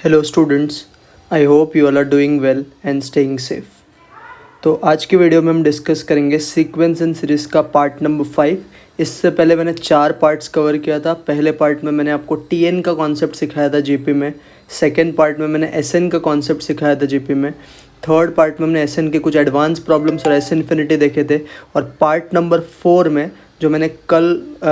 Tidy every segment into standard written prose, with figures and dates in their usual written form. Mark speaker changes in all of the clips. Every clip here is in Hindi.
Speaker 1: Hello students, I hope you all are doing well and staying safe. तो आज की वीडियो में हम डिस्कस करेंगे सीक्वेंस एंड सीरीज़ का पार्ट नंबर 5। इससे पहले मैंने 4 पार्ट्स कवर किया था। पहले पार्ट में मैंने आपको टीएन का कॉन्सेप्ट सिखाया था जीपी में। सेकेंड पार्ट में मैंने एसएन का कॉन्सेप्ट सिखाया था जीपी में। थर्ड पार्ट में हमने एसएन के कुछ एडवांस प्रॉब्लम्स और एस इन्फिनिटी देखे थे। और पार्ट नंबर 4 में जो मैंने कल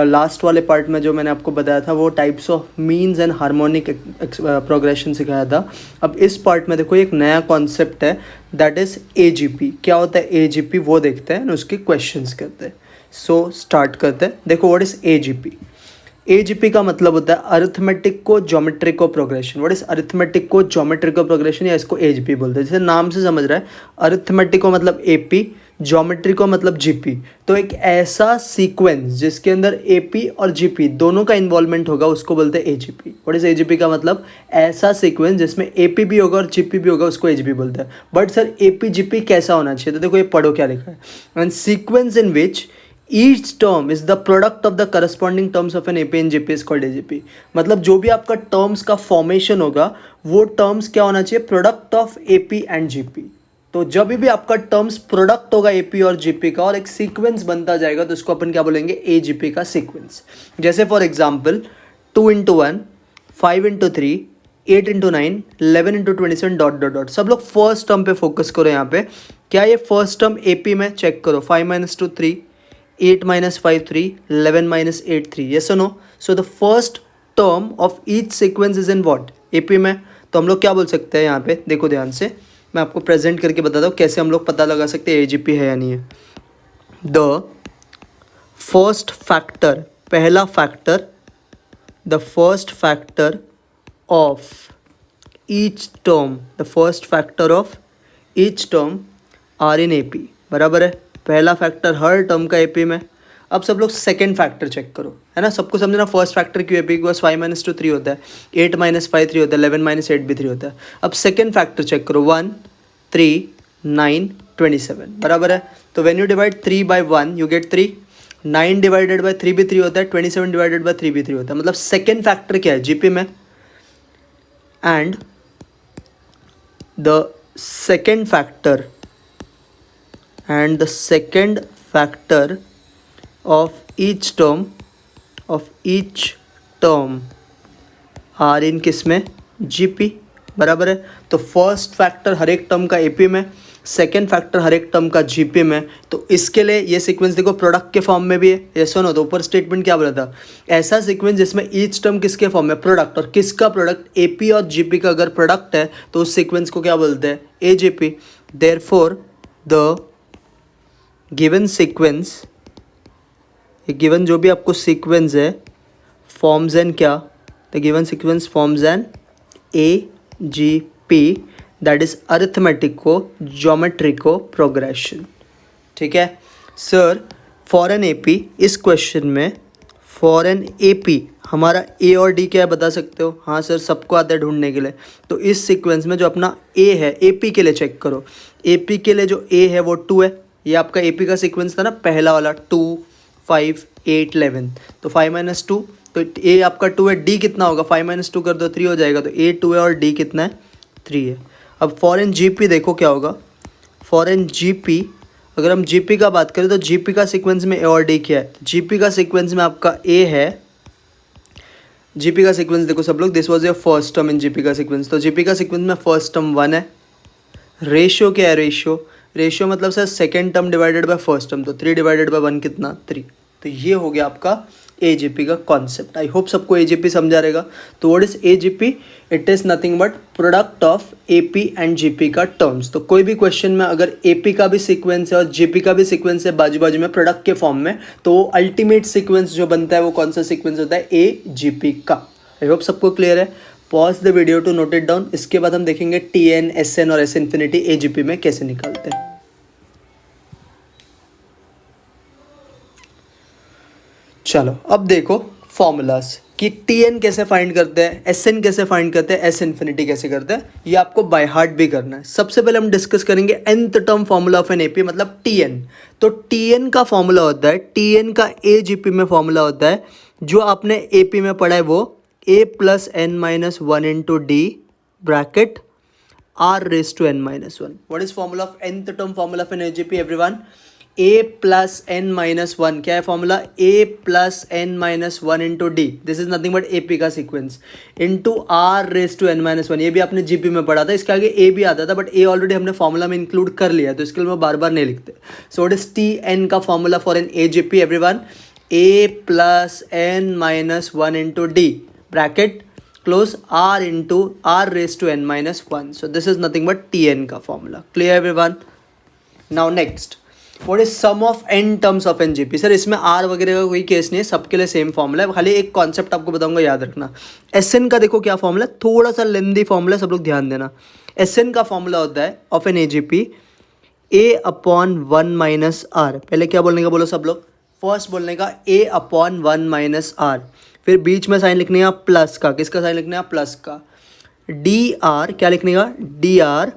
Speaker 1: लास्ट वाले पार्ट में जो मैंने आपको बताया था वो types of means and harmonic progression सिखाया था। अब इस पार्ट में देखो एक नया कॉन्सेप्ट है, दैट इज़ एजीपी। क्या होता है एजीपी वो देखते हैं और उसके क्वेश्चंस करते हैं। सो स्टार्ट करते हैं। देखो व्हाट इज़ एजीपी। एजीपी का मतलब होता है अरिथमेटिक को geometric progression. What is arithmetic को ज्योमेट्रिक प्रोग्रेशन, या इसको एजीपी बोलते हैं। जैसे नाम से समझ रहा है, अरिथमेटिक को मतलब एपी, ज्योमेट्री को मतलब जीपी। तो एक ऐसा सीक्वेंस जिसके अंदर एपी और जीपी दोनों का इन्वॉल्वमेंट होगा उसको बोलते हैं एजीपी। व्हाट इज एजीपी का मतलब, ऐसा सीक्वेंस जिसमें एपी भी होगा और जीपी भी होगा उसको एजीपी बोलते हैं। बट सर एपी जीपी कैसा होना चाहिए, तो देखो ये पढ़ो क्या लिखा है। And sequence in which each term is the product of the corresponding terms of an AP and GP is called AGP। मतलब जो भी आपका टर्म्स का फॉर्मेशन होगा वो टर्म्स क्या होना चाहिए, product of AP and GP। तो जब भी आपका टर्म्स प्रोडक्ट होगा AP और GP का और एक सीक्वेंस बनता जाएगा तो उसको अपन क्या बोलेंगे, AGP का सीक्वेंस। जैसे for example 2 into 1, 5 into 3, 8 into 9, 11 into 27 dot dot dot. सब लोग फर्स्ट टर्म पे फोकस करो। यहाँ पे क्या ये फर्स्ट टर्म AP में चेक करो, 5 minus 2 3, 8 minus 5 3, 11 minus 8 3, yes or no? So the first term of each sequence is in what, AP में। तो हम लोग क्या बोल सकते हैं यहाँ पे, देखो ध्यान से मैं आपको प्रेजेंट करके बताता हूँ कैसे हम लोग पता लगा सकते हैं AGP है या नहीं है। द फर्स्ट फैक्टर, पहला factor, the first factor of each term, the first factor of each term are in AP। बराबर है, पहला फैक्टर हर टर्म का एपी में। अब सब लोग सेकंड फैक्टर चेक करो, है ना। सबको समझना फर्स्ट फैक्टर क्यों एपी, बस 5 minus 2 3 होता है, 8 minus 5 3 होता है, 11 minus 8 भी 3 होता है। अब सेकंड फैक्टर चेक करो, 1 3 9 27। बराबर है। तो when you divide 3 by 1 you get 3, 9 divided by 3 भी 3 होता है, 27 डिवाइडेड बाई 3 भी 3 होता है। मतलब सेकेंड फैक्टर क्या है, जीपी में। And the second factor and the second factor of each term are in किस में, GP। बराबर है। तो फर्स्ट फैक्टर हर एक टर्म का AP में, सेकेंड फैक्टर हर एक टर्म का GP में। तो इसके लिए ये सीक्वेंस देखो प्रोडक्ट के फॉर्म में भी है, ये सुनो। तो ऊपर स्टेटमेंट क्या बोला था, ऐसा सीक्वेंस जिसमें ईच टर्म किसके फॉर्म में, प्रोडक्ट। और किसका प्रोडक्ट, AP और GP का अगर प्रोडक्ट है तो उस सीक्वेंस को क्या बोलते हैं, AGP। Therefore the given sequence, ये गिवन जो भी आपको सीक्वेंस है फॉर्म्स एन क्या, the given sequence forms an AGP, that is arithmetico geometrico progression. ठीक है सर। फॉर एन AP, इस क्वेश्चन में फॉर एन AP हमारा A और D क्या है बता सकते हो, हाँ सर सबको आता है ढूंढने के लिए। तो इस सीक्वेंस में जो अपना A है, AP के लिए चेक करो, AP के लिए जो A है वो 2 है। ये आपका AP का सीक्वेंस था ना पहला वाला, 2 5 8 11। तो 5 minus 2, तो A आपका 2 है, D कितना होगा, 5 minus 2 कर दो 3 हो जाएगा। तो A 2 है और D कितना है, 3 है। अब फॉरेन GP देखो क्या होगा, फॉरेन GP अगर हम GP का बात करें तो GP का सीक्वेंस में A और D क्या है, GP का सीक्वेंस में आपका A है। GP का सीक्वेंस देखो सब लोग, this was your first term in GP का सीक्वेंस। तो GP का सीक्वेंस में फर्स्ट टर्म 1 है। रेशियो क्या है, रेशियो मतलब sir second term divided by first term. तो 3 डिवाइडेड बाय 1 कितना, 3। तो ये हो गया आपका AGP का कॉन्सेप्ट। आई होप सबको AGP समझा रहेगा। तो what is AGP, it is nothing but product of AP and GP का टर्म्स। तो कोई भी क्वेश्चन में अगर AP का भी सीक्वेंस है और GP का भी सीक्वेंस है बाजू बाजू में प्रोडक्ट के फॉर्म में, तो अल्टीमेट सीक्वेंस जो बनता है वो कौन सा सीक्वेंस होता है, AGP का। आई होप सबको क्लियर है। Pause the video to note it down. इसके बाद हम देखेंगे TN, SN और S इन्फिनिटी AGP में कैसे निकालते हैं। चलो अब देखो फॉर्मूलाज कि TN कैसे फाइंड करते हैं, SN कैसे फाइंड करते हैं, S इन्फिनिटी कैसे करते हैं। ये आपको बाय हार्ट भी करना है। सबसे पहले हम डिस्कस करेंगे nth term formula of an AP मतलब TN। तो TN का फॉर्मूला होता है, TN का AGP में फॉर्मूला होता है जो आपने AP में पढ़ा है वो A + n - 1 × D bracket r raised to n minus 1. What is formula of nth term formula of an AGP everyone? a plus n minus 1. क्या है फॉर्मूला? a plus n minus 1 into d. This is nothing but AP का sequence into r raise to n minus 1. ये भी आपने GP में पढ़ा था. इसके आगे a भी आता था बट a ऑलरेडी हमने फॉर्मूला में इंक्लूड कर लिया तो इसके लिए मैं बार बार नहीं लिखते. सो व्हाट इज Tn का formula for an AGP everyone? a plus n minus 1 into d bracket close r into r raised to n minus 1. So this is nothing but Tn का formula. Clear everyone? Now next, what is sum of n terms of n GP? Sir इसमें r वगैरह का कोई केस नहीं है, सबके लिए सेम फॉर्मूला है. खाली एक कॉन्सेप्ट आपको बताऊंगा, याद रखना. Sn का देखो क्या फॉर्मूला, थोड़ा सा लेंदी फॉर्मूला, सब लोग ध्यान देना. Sn का फॉर्मूला होता है of an AGP a upon 1 minus r. पहले क्या बोलने का बोलो सब लोग? फर्स्ट बोलने का a अपॉन 1 माइनस आर. फिर बीच में साइन लिखने का प्लस का. किसका साइन लिखने का? प्लस का. डी आर क्या लिखने का? D are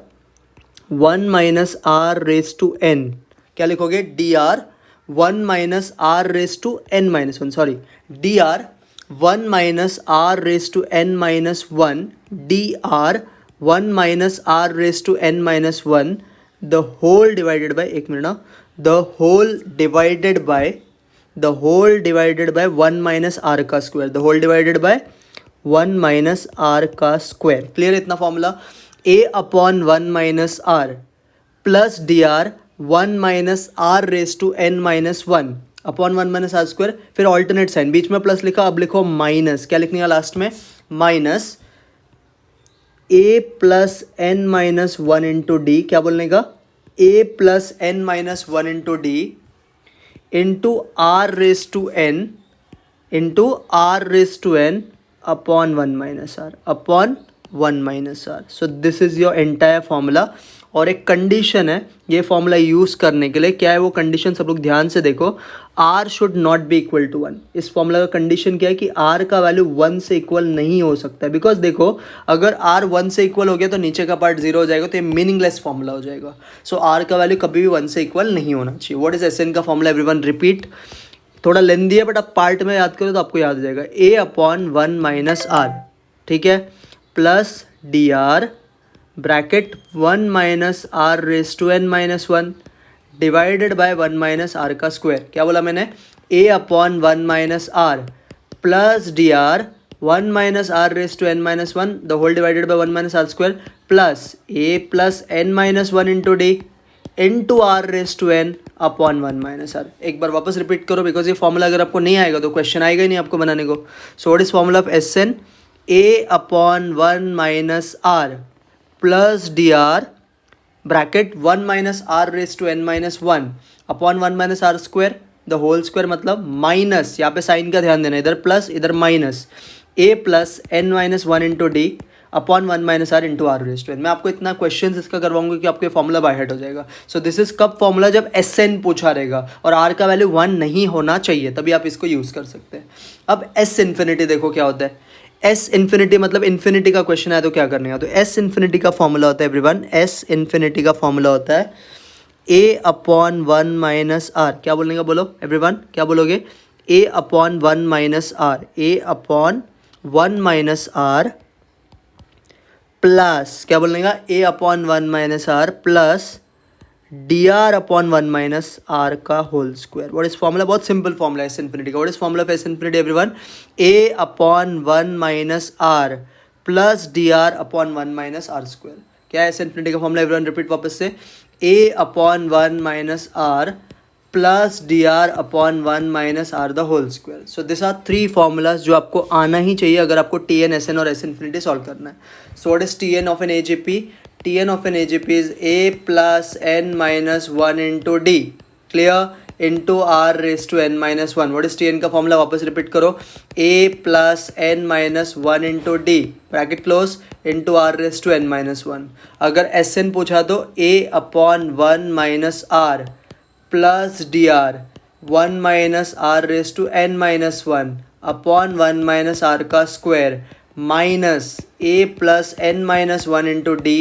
Speaker 1: 1 minus are raise to N. क्या लिखोगे? D are 1 minus are raise to N minus 1. Sorry, D are 1 minus are raise to N minus 1. D are 1 minus are raise to N minus 1. The whole divided by, एक मिनट ना, the whole divided by 1 minus are का square. The whole divided by 1 minus are का स्क्वायर. क्लियर इतना formula? a upon 1 minus are plus D R 1 minus are raise to N minus 1 upon 1 minus are square. फिर ऑल्टरनेट साइन, बीच में प्लस लिखा, अब लिखो माइनस. क्या लिखने का लास्ट में? Minus a plus N minus 1 into d. क्या बोलने का? a plus N minus 1 into D into are raise to N upon 1 minus r upon 1 minus r. So this is your entire formula. और एक कंडीशन है ये फॉर्मूला यूज़ करने के लिए. क्या है वो कंडीशन? सब लोग ध्यान से देखो. r should not be equal to 1. इस फॉर्मूला का कंडीशन क्या है कि r का वैल्यू 1 से इक्वल नहीं हो सकता है. बिकॉज देखो, अगर r 1 से इक्वल हो गया तो नीचे का पार्ट 0 हो जाएगा, तो ये मीनिंगलेस फॉर्मूला हो जाएगा. सो r का वैल्यू कभी भी 1 से इक्वल नहीं होना चाहिए. व्हाट इज Sn का फॉर्मूला एवरीवन? रिपीट, थोड़ा लेंदी है बट आप पार्ट में याद करो तो आपको याद हो जाएगा. a अपॉन 1 माइनस आर, ठीक है, plus D R bracket 1 minus are raise to N minus 1 divided by 1 minus are का स्क्वायर. क्या बोला मैंने? a upon 1 minus are plus D R 1 minus are raise to N minus 1 the whole divided by 1 minus are square plus a plus N minus 1 into D into are raise to N upon 1 minus r. एक बार वापस रिपीट करो बिकॉज ये फॉर्मूला अगर आपको नहीं आएगा तो क्वेश्चन आएगा ही नहीं आपको बनाने को. So what is formula of Sn? a upon 1 minus are plus D R bracket 1 minus are raise to N minus 1 upon 1 minus are square the whole square. मतलब माइनस, यहाँ पे साइन का ध्यान देना, इधर प्लस इधर minus, a plus N minus 1 into d upon 1 minus r into are raise to n. मैं आपको इतना क्वेश्चन इसका करवाऊंगा कि आपको ये फॉर्मूला बाय हार्ट हो जाएगा. सो दिस इज कब फॉर्मूला? जब Sn पूछा रहेगा और r का वैल्यू 1 नहीं होना चाहिए, तभी आप इसको यूज़ कर सकते हैं. अब S इन्फिनिटी देखो क्या होता है. S इन्फिनिटी मतलब इन्फिनिटी का क्वेश्चन आया तो क्या करने का? तो S इन्फिनिटी का फॉर्मूला होता है एवरीवन, S इन्फिनिटी का फॉर्मूला होता है a अपॉन 1 माइनस आर. क्या बोलने का बोलो एवरीवन? क्या बोलोगे? a upon 1 minus R, a upon 1 minus are plus, क्या बोलने का? a upon 1 minus are plus D R upon 1 minus are का whole square. What is formula? बहुत सिंपल फॉर्मूला है एस इन्फिनिटी का. What is formula of S infinity everyone? a upon 1 minus are plus D R upon 1 minus are square. क्या है एस इन्फिनिटी का फॉर्मूला एवरीवन? रिपीट वापस से. a upon 1 minus are plus D R upon 1 minus R the whole square. So this are 3 formulas जो आपको आना ही चाहिए अगर आपको Tn, Sn और एस इन्फिनिटी सॉल्व करना है. So what is Tn of an AGP? Tn of an AGP is a plus n minus 1 into d, clear, into r raised to n minus 1. What is Tn का फॉर्मूला? वापस रिपीट करो. a plus n minus 1 into d bracket close into r raised to n minus 1. अगर Sn पूछा तो a upon 1 minus r plus D R 1 minus are raise to n minus 1 upon 1 minus are का square minus a plus n minus 1 into D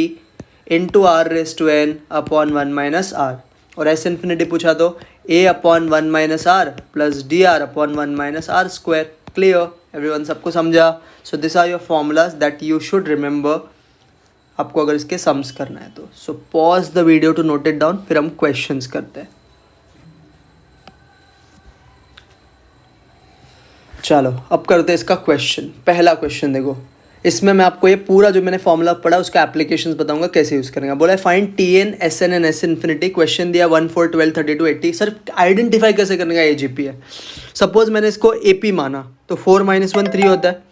Speaker 1: into are raise to N upon 1 minus R. और एस इन्फिनिटी पूछा तो a upon 1 minus are plus D R upon 1 minus are square. Clear everyone? सबको समझा? So this are your formulas that you should remember आपको अगर इसके सम्स करना है तो। So pause the video to note it down, फिर हम क्वेश्चंस करते हैं। चलो अब करते हैं इसका क्वेश्चन। पहला क्वेश्चन देखो, इसमें मैं आपको ये पूरा जो मैंने फॉर्मूला पढ़ा उसका एप्लीकेशंस बताऊंगा कैसे यूज़ करेंगे। बोला है find T N S N and S infinity. Question दिया 1 4 12 32 80। सर आइडेंटिफाई कैसे करने का ए जी पी है। सपोज मैंने इसको ए पी माना तो 4 - 1 3 होता है,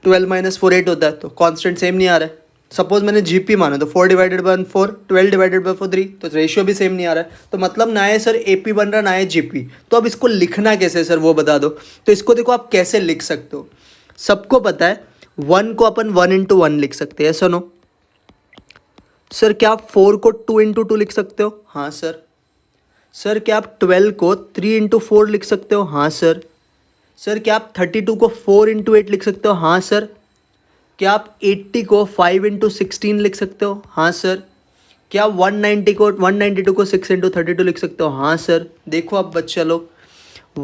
Speaker 1: 12 - 4 8 होता है, तो कॉन्स्टेंट सेम नहीं आ रहा है। सपोज मैंने जी पी माना तो 4 / 1 4, 12 / 4 3, तो रेशियो भी सेम नहीं आ रहा है। तो मतलब ना है सर ए पी बन रहा ना है जी पी। तो अब इसको लिखना कैसे सर वो बता दो। तो इसको देखो आप कैसे लिख सकते हो। सबको पता है 1 को अपन 1 × 1 लिख सकते हैं, सुनो सर। क्या आप 4 को 2 × 2 लिख सकते हो? हाँ सर। सर क्या आप 12 को 3 × 4 लिख सकते हो? हाँ सर। सर क्या आप 32 को 4 × 8 लिख सकते हो? हाँ सर। क्या आप 80 को 5 × 16 लिख सकते हो? हाँ सर। क्या 192 को 6 × 32 लिख सकते हो? हाँ सर। देखो अब बच्चा लोग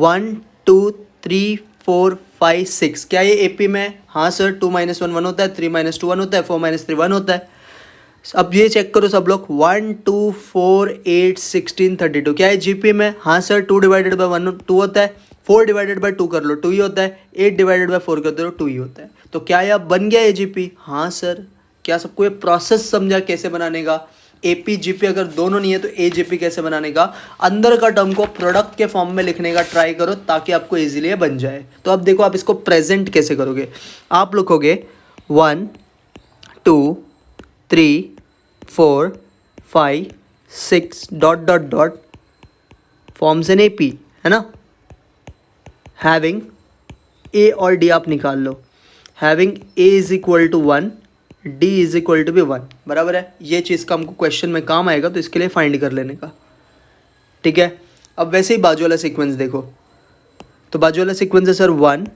Speaker 1: 1 2 3 4 5 6, क्या ये AP में? हाँ सर। 2 - 1 1 होता है, 3 - 2 1 होता है, 4 - 3 1 होता है। अब ये चेक करो सब लोग, 1 2 4 8 16 32, क्या है GP में? हाँ सर। 2 / 1 2 होता है, 4 / 2 कर लो 2 ही होता है, 8 / 4 कर दो 2 ही होता है। तो क्या ये अब बन गया AGP? हाँ सर। क्या सबको ये प्रोसेस समझा कैसे बनाने का? AP GP अगर दोनों नहीं है तो AGP कैसे बनाने का? अंदर का टर्म को प्रोडक्ट के फॉर्म में लिखने का ट्राई करो ताकि आपको इजीली ये बन जाए। तो अब देखो आप इसको प्रेजेंट कैसे करोगे। आप लिखोगे 1 2 3 4 5 6 ... फॉर्म्स एन AP, है ना। हैविंग A और D आप निकाल लो। हैविंग A = 1, D = 1, बराबर है। ये चीज़ का हमको क्वेश्चन में काम आएगा तो इसके लिए फाइंड कर लेने का, ठीक है। अब वैसे ही बाजू वाला सीक्वेंस देखो, तो बाजू वाला सीक्वेंस है सर 1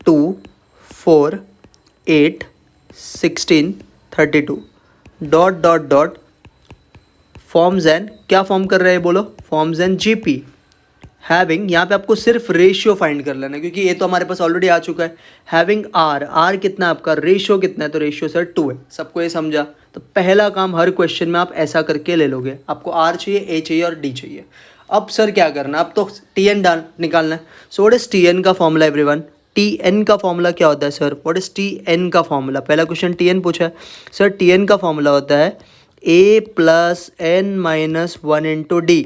Speaker 1: 2 4 8 16 32 ... फॉर्म्स एन, क्या फॉर्म कर रहे हैं बोलो? Forms an GP। हैविंग, यहाँ पे आपको सिर्फ रेशियो फाइंड कर लेना है क्योंकि ये तो हमारे पास ऑलरेडी आ चुका है। हैविंग R कितना है आपका? रेशियो कितना है? तो रेशियो सर 2 है। सबको ये समझा? तो पहला काम हर क्वेश्चन में आप ऐसा करके ले लोगे। आपको R चाहिए, A चाहिए और D चाहिए। अब सर क्या करना है? अब तो TN निकालना है। सो व्हाट इज TN का फॉर्मूला एवरीवन? TN का फॉर्मूला क्या होता है सर? व्हाट इज TN का फॉर्मूला? पहला क्वेश्चन TN पूछा है सर। TN का फॉर्मूला होता है A + n - 1 × D।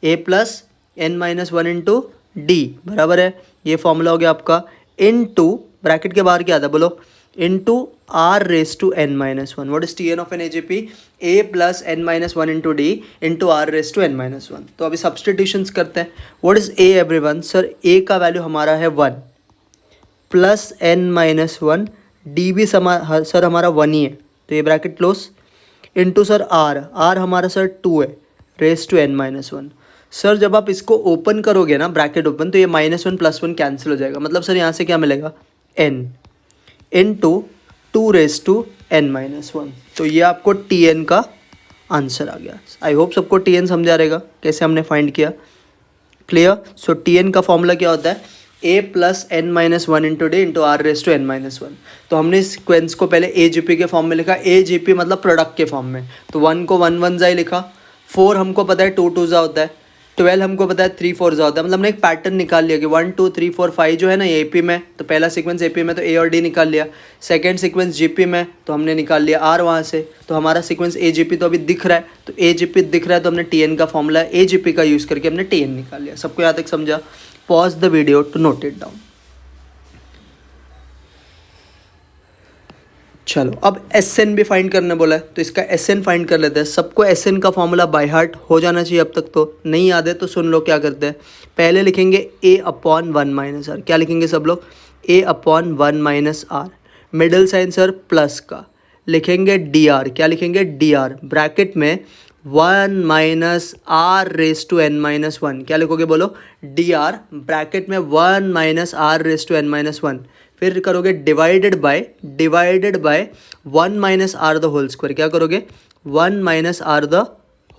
Speaker 1: A + n - 1 × D, बराबर है। ये फॉर्मूला हो गया आपका। इनटू ब्रैकेट के बाहर क्या आता है बोलो? Into R⁻n - 1। What is TN of an AGP? A + n - 1 × D into R⁻n - 1। तो अभी सब्सटीट्यूशंस करते हैं। What is A everyone? Sir A का वैल्यू हमारा है 1 + n - 1, D भी सर हमारा 1 ही है, तो ये bracket close. Into sir R हमारा सर 2 है, raised-n - 1। सर जब आप इसको ओपन करोगे ना, ब्रैकेट ओपन, तो ये -1 + 1 कैंसिल हो जाएगा। मतलब सर यहाँ से क्या मिलेगा? n into 2 raised-n - 1। तो ये आपको TN का आंसर आ गया। आई होप सबको TN समझा रहेगा कैसे हमने फाइंड किया। क्लियर? सो TN का फॉर्मूला क्या होता है? A + n - 1 × D into R⁻n - 1। तो हमने सीक्वेंस को पहले AGP के फॉर्म में लिखा। AGP मतलब प्रोडक्ट के फॉर्म में। तो 1 को 1 1 ही लिखा, 4 हमको पता है 2 2 होता है, 12 हमको पता है 3 4 होता है। मतलब हमने एक पैटर्न निकाल लिया कि 1 2 3 4 5 जो है ना ये AP में, तो पहला सीक्वेंस AP में तो A और D निकाल लिया। सेकंड सीक्वेंस GP में तो हमने निकाल लिया R वहाँ से। तो हमारा सीक्वेंस AGP तो अभी दिख रहा है, तो AGP दिख रहा है तो हमने TN का फॉर्मूला AGP का यूज़ करके हमने TN निकाल लिया। सबको यहाँ तक समझा? Pause the video to note it down. चलो अब SN भी फाइंड करने बोला है तो इसका SN फाइंड कर लेते हैं। सबको SN का फॉर्मूला बाय हार्ट हो जाना चाहिए अब तक, तो नहीं याद है तो सुन लो क्या करते हैं। पहले लिखेंगे A/1 - R। क्या लिखेंगे सब लोग? A/1 - R। Middle sign sir plus का लिखेंगे DR। क्या लिखेंगे? DR। ब्रैकेट में 1 - R⁻n - 1। क्या लिखोगे बोलो? DR ब्रैकेट में 1 - R⁻n - 1। फिर करोगे divided by 1 - R the whole square. क्या करोगे? 1 - R the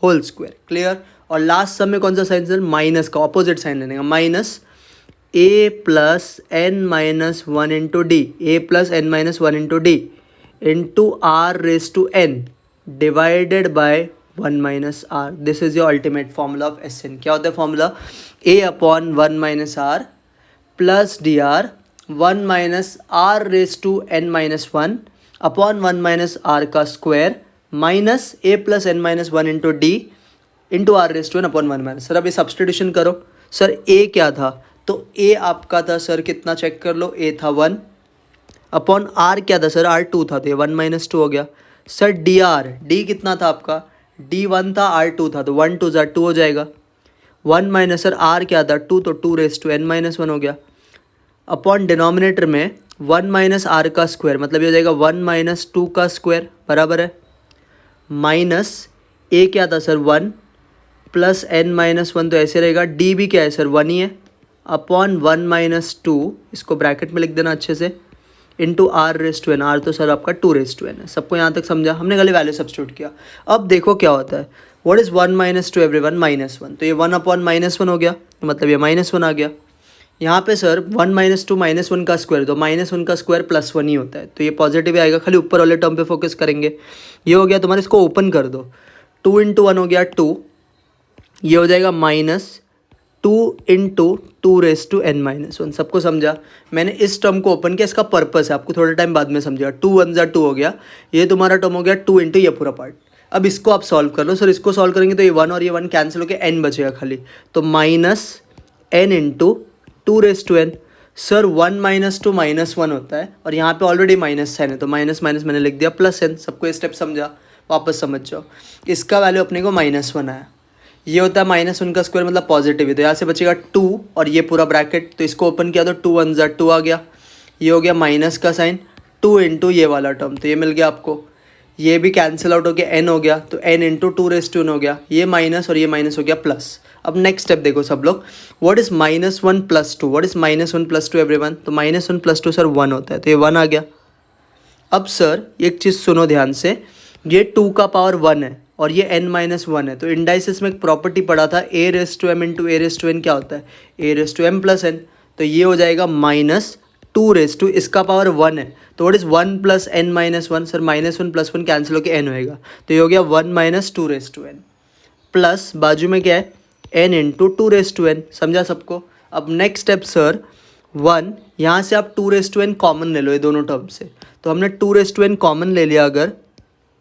Speaker 1: whole square. Clear? और लास्ट सम में कौन सा साइन सर? माइनस का ऑपोजिट साइन लेने का। Minus A + n - 1 × D। A + n - 1 × D into are raise to N divided by 1 minus R. This is your ultimate formula of S N. क्या होता है formula? A upon 1 minus are plus D R 1 minus are raise to N minus 1 upon 1 minus are का square minus A plus N minus 1 into D into are raise to N upon 1 minus. Sir अभी सब्सटीट्यूशन करो. सर ए क्या था? तो ए आपका था सर कितना, चेक कर लो. ए था 1 अपॉन आर क्या था सर? आर 2 था, तो ये 1 माइनस 2 हो गया. सर डी आर, डी कितना था आपका? डी 1 था, आर 2 था, तो 1 2 ज़ा 2 हो जाएगा. 1 माइनस सर आर क्या था? 2, तो 2 रेस टू एन माइनस 1 हो गया. अपॉन डिनोमिनेटर में 1 माइनस आर का स्क्वायर, मतलब ये हो जाएगा 1 माइनस 2 का स्क्वायर बराबर है माइनस ए क्या था सर? 1 प्लस एन माइनस 1, तो ऐसे रहेगा. डी भी क्या है सर? 1 ही है अपॉन 1 माइनस 2, इसको ब्रैकेट में लिख देना अच्छे से, into are raise to N. R तो सर आपका 2 रेस टू एन है. सबको यहाँ तक समझा? हमने खाली वैल्यू सब्स्टिट्यूट किया. अब देखो क्या होता है. What is 1 minus 2 everyone? -1. तो ये 1 अपॉन -1 हो गया, मतलब ये -1 आ गया. यहाँ पे सर 1 माइनस 2 -1 का स्क्वायर, तो -1 का स्क्वायर +1 ही होता है, तो ये पॉजिटिव आएगा. खाली ऊपर वाले टर्म पे फोकस करेंगे. ये हो गया तुम्हारे, इसको ओपन कर दो. 2 इंटू 1 हो गया 2, ये हो जाएगा -2 into 2 raise to N minus 1. सबको समझा? मैंने इस टर्म को ओपन किया, इसका पर्पस है, आपको थोड़ा टाइम बाद में समझेगा. 2 1 ज़ा 2 हो गया, ये तुम्हारा टर्म हो गया 2 इंटू ये पूरा पार्ट. अब इसको आप सॉल्व कर लो. सर इसको सॉल्व करेंगे तो ये 1 और ये 1 कैंसिल होकर एन बचेगा खाली, तो -n into 2 raise to N. Sir 1 minus 2 -1 होता है, और यहाँ पे ऑलरेडी माइनस साइन है, तो माइनस माइनस मैंने लिख दिया +n. सबको ये स्टेप समझा? वापस समझ जाओ. इसका वैल्यू अपने को -1 आया. ये होता है -1 का स्क्वायर, मतलब पॉजिटिव है, तो यहाँ से बचेगा 2 और ये पूरा ब्रैकेट, तो इसको ओपन किया तो 2 1 ज़ा 2 आ गया. ये हो गया माइनस का साइन, 2 इंटू ये वाला टर्म, तो ये मिल गया आपको. ये भी कैंसिल आउट हो गया, n हो गया, तो n into 2 raise to N हो गया. ये माइनस और ये माइनस हो गया प्लस. अब नेक्स्ट स्टेप देखो सब लोग. What is -1 + 2? What is -1 + 2 everyone? तो -1 + 2 सर 1 होता है, तो ये 1 आ गया. अब सर एक चीज़ सुनो ध्यान से, ये 2 का पावर 1 है और ये n-1 है, तो इंडाइसिस में एक प्रॉपर्टी पढ़ा था, a raise to m into a raise to n क्या होता है? a raise to m + n. तो ये हो जाएगा -2 रेस टू, इसका पावर 1 है, तो what is 1 + n-1? Sir -1 + 1 cancel होकर n होएगा, तो ये हो गया 1 - 2 रेस टू n प्लस बाजू में क्या है? n into 2 raise to n. समझा सबको? अब नेक्स्ट स्टेप सर 1, यहाँ से आप 2 रेस टू n कॉमन ले लो ये दोनों टर्म से, तो हमने 2 रेस टू n कॉमन ले लिया अगर,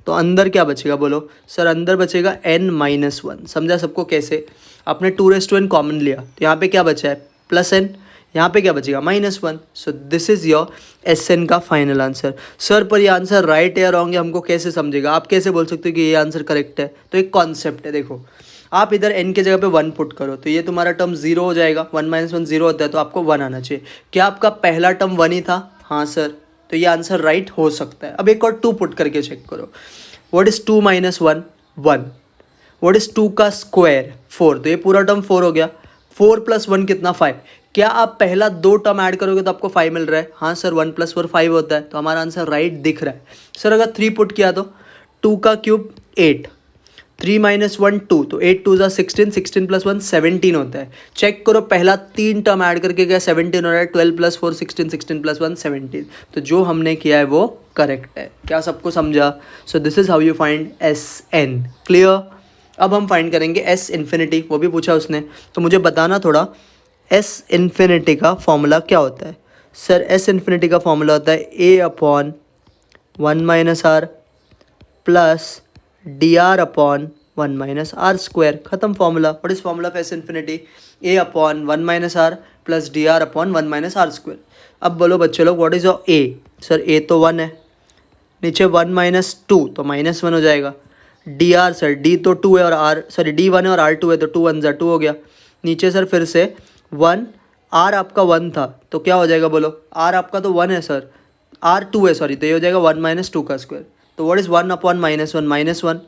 Speaker 1: तो अंदर क्या बचेगा बोलो? सर अंदर बचेगा n-1. समझा सबको कैसे? आपने 2 रेस टू n कॉमन लिया, तो यहाँ पे क्या बचा है? +n. यहाँ पे क्या बचेगा? -1. सो दिस इज योर SN का फाइनल आंसर. सर पर ये आंसर राइट या रॉन्ग है, हमको कैसे समझेगा? आप कैसे बोल सकते हो कि ये आंसर करेक्ट है? तो एक कॉन्सेप्ट है, देखो आप इधर n के जगह पे 1 पुट करो, तो ये तुम्हारा टर्म 0 हो जाएगा. 1 - 1 0 होता है, तो आपको 1 आना चाहिए. क्या आपका पहला टर्म 1 ही था? हाँ सर, तो ये आंसर राइट हो सकता है. अब एक और 2 पुट करके चेक करो. What is 2 - 1? 1. व्हाट इज 2 का स्क्वायर? 4. तो ये पूरा टर्म 4 हो गया. 4 + 1 कितना? 5. क्या आप पहला 2 टर्म ऐड करोगे तो आपको 5 मिल रहा है? हाँ सर, 1 + 4 5 होता है, तो हमारा आंसर राइट दिख रहा है. सर अगर 3 पुट किया तो 2 का क्यूब 8, 3 - 1 2, तो 8 2 ज़ा 16, 16 + 1 17 होता है. चेक करो पहला 3 टर्म ऐड करके क्या 17 हो रहा है? 12 + 4 16, 16 + 1 17. तो जो हमने किया है वो करेक्ट है. क्या सबको समझा? So this is how you find SN. Clear? अब हम फाइंड करेंगे S इन्फिनिटी, वो भी पूछा उसने, तो मुझे बताना थोड़ा S इन्फिनिटी का फॉर्मूला क्या होता है. सर S इन्फिनिटी का फॉर्मूला होता है a/1 - r plus dr/1 - r square. खत्म formula. What is formula of S infinity? a/1 - r plus dr/1 - r square. अब बोलो बच्चे लोग, what is your a? Sir a तो 1 है, नीचे 1 - 2 तो -1 हो जाएगा. dr सर d तो 2 है और r सॉरी d 1 है और r 2 है, तो 2 1 ज़ा 2 हो गया. नीचे सर फिर से 1, r आपका 1 था, तो क्या हो जाएगा बोलो? r आपका तो 1 है सर, r 2 है सॉरी, तो ये हो जाएगा 1 - 2 का स्क्वायर. तो व्हाट इज़ 1 अपॉन -1? -1.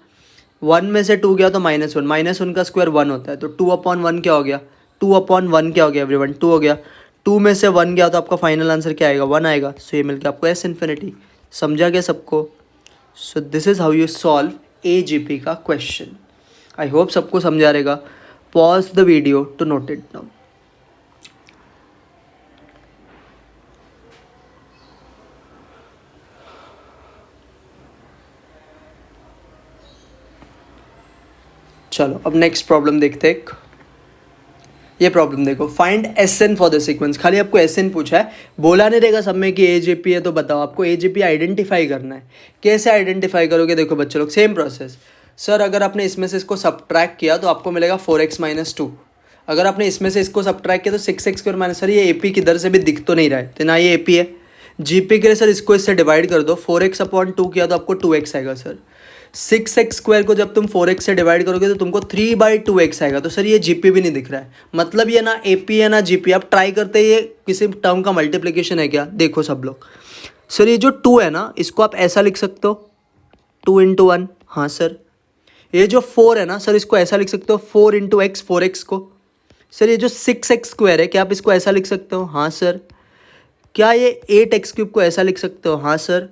Speaker 1: 1 में से 2 गया तो -1, -1 का स्क्वायर 1 होता है, तो 2/1 क्या हो गया? 2/1 क्या हो गया एवरीवन? 2 हो गया. 2 में से 1 गया तो आपका फाइनल आंसर क्या आएगा? 1 आएगा. सो ये मिल गया आपको S इन्फिनिटी. समझा क्या सबको? So this is how you solve AGP का क्वेश्चन. आई होप सबको समझा रहेगा. Pause the video to note it down. चलो अब नेक्स्ट प्रॉब्लम देखते हैं। ये प्रॉब्लम देखो, find S N for the sequence. खाली आपको एस एन पूछा है, बोला नहीं रहेगा सब में कि ए जे पी है। तो बताओ आपको ए जे पी आइडेंटिफाई करना है। कैसे आइडेंटिफाई करोगे? देखो बच्चे लोग, सेम प्रोसेस। सर अगर आपने इसमें से इसको सब्ट्रैक्ट किया तो आपको मिलेगा 4x-2। अगर आपने इसमें से इसको सब्ट्रैक्ट किया तो 6x² माइनस। सर ये ए पी किधर से भी दिख तो नहीं रहा है, तो ना ये ए पी है। जी पी के लिए सर इसको इससे डिवाइड कर दो, 4x/2 किया तो आपको 2x आएगा। सर 6x² को जब तुम 4x से डिवाइड करोगे तो तुमको 3/2x आएगा। तो सर ये जीपी भी नहीं दिख रहा है, मतलब ये ना एपी है ना जीपी। आप ट्राई करते ये किसी टर्म का मल्टीप्लिकेशन है क्या? देखो सब लोग, सर ये जो 2 है ना, इसको आप ऐसा लिख सकते हो 2 × 1। हाँ सर। ये जो 4 है ना सर, इसको ऐसा लिख सकते हो 4 × x, 4x को। सर ये जो 6x² है, क्या आप इसको ऐसा लिख सकते हो? हाँ सर। क्या ये 8x³ को ऐसा लिख सकते हो? हाँ सर।